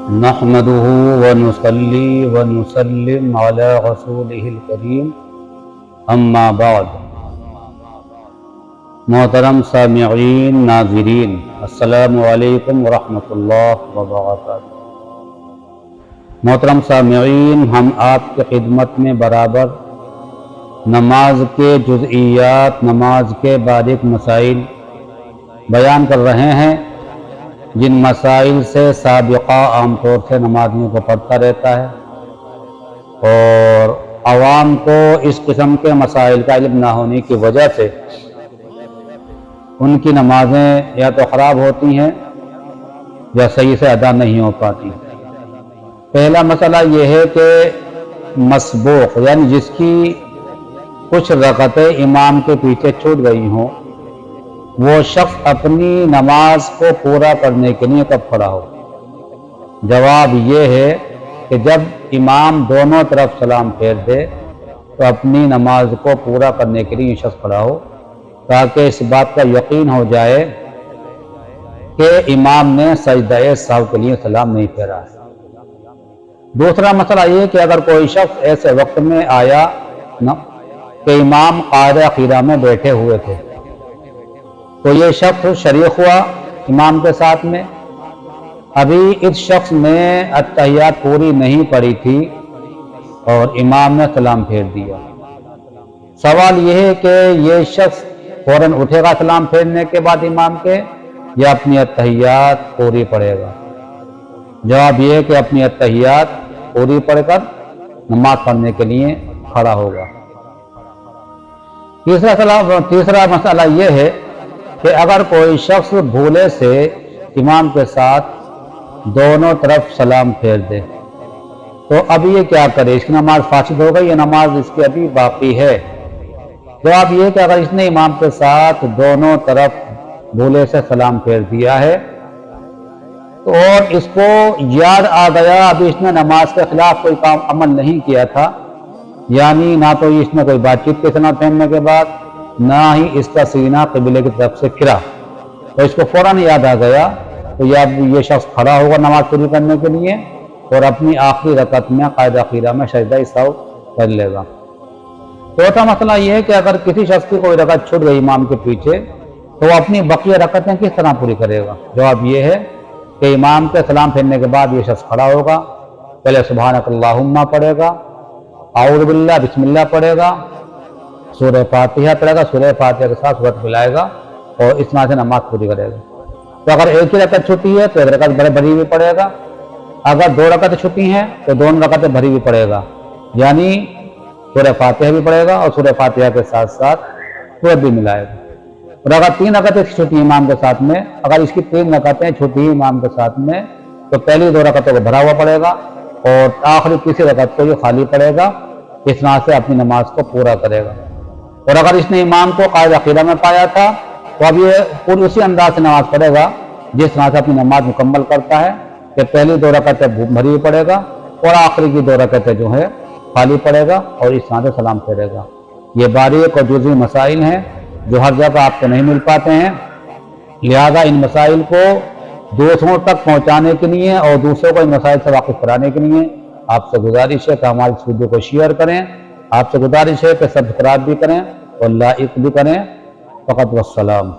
نحمده ونصلي ونسلم على رسوله الكريم اما بعد۔ محترم سامعین ناظرین، السلام علیکم ورحمۃ اللہ وبرکاتہ۔ محترم سامعین، ہم آپ کی خدمت میں برابر نماز کے جزئیات، نماز کے باریک مسائل بیان کر رہے ہیں، جن مسائل سے سابقہ عام طور سے نمازیوں کو پڑھتا رہتا ہے، اور عوام کو اس قسم کے مسائل کا علم نہ ہونے کی وجہ سے ان کی نمازیں یا تو خراب ہوتی ہیں یا صحیح سے ادا نہیں ہو پاتی۔ پہلا مسئلہ یہ ہے کہ مسبوق یعنی جس کی کچھ رکعتیں امام کے پیچھے چھوٹ گئی ہوں، وہ شخص اپنی نماز کو پورا کرنے کے لیے کب کھڑا ہو؟ جواب یہ ہے کہ جب امام دونوں طرف سلام پھیر دے تو اپنی نماز کو پورا کرنے کے لیے یہ شخص کھڑا ہو، تاکہ اس بات کا یقین ہو جائے کہ امام نے سجدہ سہو کے لیے سلام نہیں پھیرا ہے۔ دوسرا مسئلہ یہ کہ اگر کوئی شخص ایسے وقت میں آیا کہ امام قاعدہ خیرہ میں بیٹھے ہوئے تھے، تو یہ شخص شریک ہوا امام کے ساتھ میں، ابھی اس شخص نے اتحیات پوری نہیں پڑھی تھی اور امام نے سلام پھیر دیا۔ سوال یہ ہے کہ یہ شخص فوراً اٹھے گا سلام پھیرنے کے بعد امام کے، یا اپنی اتحیات پوری پڑھے گا؟ جواب یہ ہے کہ اپنی اتحیات پوری پڑھ کر نماز پڑھنے کے لیے کھڑا ہوگا۔ تیسرا مسئلہ یہ ہے کہ اگر کوئی شخص بھولے سے امام کے ساتھ دونوں طرف سلام پھیر دے تو اب یہ کیا کرے؟ اس کی نماز فاسد ہو گئی یا نماز اس کی ابھی باقی ہے؟ جواب یہ کہ اگر اس نے امام کے ساتھ دونوں طرف بھولے سے سلام پھیر دیا ہے اور اس کو یاد آ گیا ابھی اس نے نماز کے خلاف کوئی کام عمل نہیں کیا تھا، یعنی نہ تو اس نے کوئی بات چیت کے سلام پھیرنے کے بعد نہ ہی اس کا سینہ قبلے کی طرف سے پھرا، تو اس کو فوراً یاد آ گیا، تو یہ شخص کھڑا ہوگا نماز پوری کرنے کے لیے اور اپنی آخری رکعت میں قاعدہ خیرہ میں سجدہ سہو کر لے گا۔ چوتھا مسئلہ یہ ہے کہ اگر کسی شخص کی کوئی رکعت چھوٹ گئی امام کے پیچھے تو وہ اپنی بقیہ رکعتیں کس طرح پوری کرے گا؟ جواب یہ ہے کہ امام کے سلام پھیرنے کے بعد یہ شخص کھڑا ہوگا، پہلے سبحانک اللہم پڑھے گا، اعوذ باللہ بسم اللہ پڑھے گا، سورہ فاتحہ پڑھے گا، سورہ فاتحہ کے ساتھ سورت ملائے گا اور اس طرح سے نماز پوری کرے گا۔ تو اگر ایک ہی رکعت چھٹی ہے تو ایک رکعت بھری ہوئی پڑھے گا، اگر دو رکعتیں چھٹی ہیں تو دونوں رکعتیں بھری ہوئی پڑھے گا، یعنی سورہ فاتحہ بھی پڑھے گا اور سورہ فاتحہ کے ساتھ ساتھ سورت بھی ملائے گا۔ اور اگر تین رکعتیں چھٹی امام کے ساتھ میں، اگر اس کی تین رکعتیں چھٹی امام کے ساتھ میں تو پہلی دو رکعتوں کو بھرا ہوا پڑے گا اور آخری تیسری رکعت کو یہ خالی پڑے گا، اس طرح سے اپنی نماز کو پورا کرے گا۔ اور اگر اس نے امام کو قاعدہ خیرہ میں پایا تھا تو اب یہ پوری اسی انداز سے نماز پڑھے گا جس طرح سے اپنی نماز مکمل کرتا ہے، کہ پہلی دو رکعتیں بھری ہوئی پڑے گا اور آخری کی دو رکعتیں جو ہے خالی پڑے گا اور اس طرح سے سلام پھیرے گا۔ یہ باریک اور جزئی مسائل ہیں جو ہر جگہ آپ کو نہیں مل پاتے ہیں، لہذا ان مسائل کو دوسروں تک پہنچانے کے لیے اور دوسروں کو ان مسائل سے واقف کرانے کے لیے آپ سے گزارش ہے کہ ہماری اس ویڈیو کو شیئر کریں، آپ سے گزارش ہے کہ سبسکرائب بھی کریں اور لائک بھی کریں۔ فقط والسلام۔